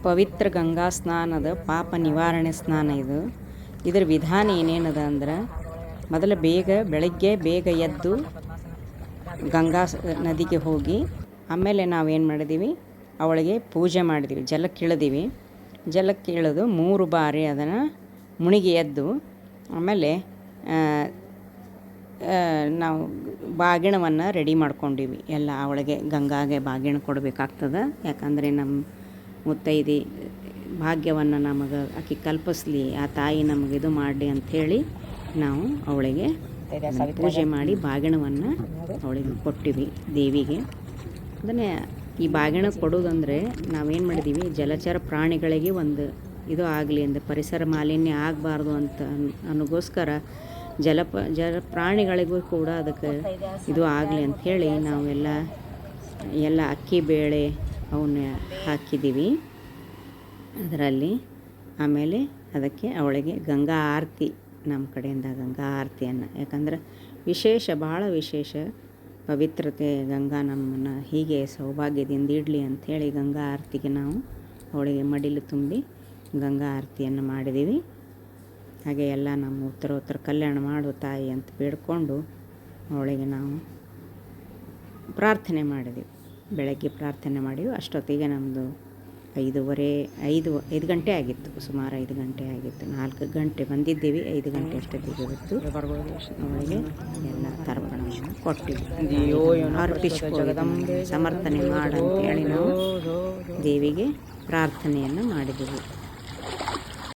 ಪವಿತ್ರ ಗಂಗಾ ಸ್ನಾನದ ಪಾಪ ನಿವಾರಣೆ ಸ್ನಾನ ಇದು. ಇದರ ವಿಧಾನ ಏನೇನದ ಅಂದ್ರೆ, ಮೊದಲು ಬೆಳಗ್ಗೆ ಬೇಗ ಎದ್ದು ಗಂಗಾ ನದಿಗೆ ಹೋಗಿ, ಆಮೇಲೆ ನಾವೇನು ಮಾಡಿದ್ದೀವಿ, ಅವಳಿಗೆ ಪೂಜೆ ಮಾಡಿದ್ದೀವಿ. ಜಲಕ್ಕೆ ಇಳಿದು 3 ಬಾರಿ ಅದನ್ನು ಮುಳುಗಿ ಎದ್ದು, ಆಮೇಲೆ ನಾವು ಬಾಗಿಣವನ್ನು ರೆಡಿ ಮಾಡ್ಕೊಂಡಿವಿ. ಎಲ್ಲ ಅವಳಿಗೆ ಗಂಗಾಗೆ ಬಾಗಿಣ ಕೊಡಬೇಕಾಗ್ತದೆ. ಯಾಕಂದರೆ ನಮ್ಮ ಮುತ್ತೈದೆ ಭಾಗ್ಯವನ್ನು ನಮಗೆ ಆಕೆ ಕಲ್ಪಿಸ್ಲಿ, ಆ ತಾಯಿ ನಮಗೆ ಇದು ಮಾಡಲಿ ಅಂಥೇಳಿ ನಾವು ಅವಳಿಗೆ ಪೂಜೆ ಮಾಡಿ ಬಾಗಿಣವನ್ನು ಅವಳಿಗೆ ಕೊಟ್ಟಿವಿ ದೇವಿಗೆ. ಅದನ್ನೇ ಈ ಬಾಗಿಣ ಕೊಡೋದಂದರೆ ನಾವೇನು ಮಾಡಿದ್ದೀವಿ, ಜಲಚರ ಪ್ರಾಣಿಗಳಿಗೆ ಒಂದು ಇದು ಆಗಲಿ ಅಂದರೆ, ಪರಿಸರ ಮಾಲಿನ್ಯ ಆಗಬಾರ್ದು ಅಂತ ಅನ್ನೋಗೋಸ್ಕರ ಜಲ ಪ್ರಾಣಿಗಳಿಗೂ ಕೂಡ ಅದಕ್ಕೆ ಇದು ಆಗಲಿ ಅಂಥೇಳಿ ನಾವೆಲ್ಲ ಅಕ್ಕಿ ಬೇಳೆ ಅವನ್ನ ಹಾಕಿದ್ದೀವಿ ಅದರಲ್ಲಿ. ಆಮೇಲೆ ಅದಕ್ಕೆ ಅವಳಿಗೆ ಗಂಗಾ ಆರತಿ, ನಮ್ಮ ಕಡೆಯಿಂದ ಗಂಗಾ ಆರತಿಯನ್ನು, ಯಾಕಂದ್ರೆ ಭಾಳ ವಿಶೇಷ ಪವಿತ್ರತೆ ಗಂಗಾ ನಮ್ಮನ್ನು ಹೀಗೆ ಸೌಭಾಗ್ಯದಿಂದ ಇಡಲಿ ಅಂಥೇಳಿ ಗಂಗಾ ಆರತಿಗೆ ನಾವು ಅವಳಿಗೆ ಮಡಿಲು ತುಂಬಿ ಗಂಗಾ ಆರತಿಯನ್ನು ಮಾಡಿದ್ದೀವಿ. ಹಾಗೆ ಎಲ್ಲ ನಮ್ಮ ಉತ್ತರ ಕಲ್ಯಾಣ ಮಾಡು ತಾಯಿ ಅಂತ ಬೇಡ್ಕೊಂಡು ಅವಳಿಗೆ ನಾವು ಪ್ರಾರ್ಥನೆ ಮಾಡಿದ್ದೀವಿ. ಬೆಳಗ್ಗೆ ಪ್ರಾರ್ಥನೆ ಮಾಡಿದ್ವಿ. ಅಷ್ಟೊತ್ತಿಗೆ ನಮ್ಮದು 5 ಗಂಟೆ ಆಗಿತ್ತು, ಸುಮಾರು 5 ಗಂಟೆ ಆಗಿತ್ತು. 4 ಗಂಟೆ ಬಂದಿದ್ದೀವಿ, 5 ಗಂಟೆ ಅಷ್ಟೊತ್ತಿಗೆ ಇವತ್ತು ಅವಳಿಗೆ ಎಲ್ಲ ತರ್ಪಣವನ್ನು ಕೊಟ್ಟಿವಿ. ಅರ್ಪಿಸ್ಕೊಂಡು ಸಮರ್ಥನೆ ಮಾಡಂತೇಳಿ ನಾವು ದೇವಿಗೆ ಪ್ರಾರ್ಥನೆಯನ್ನು ಮಾಡಿದ್ದೀವಿ.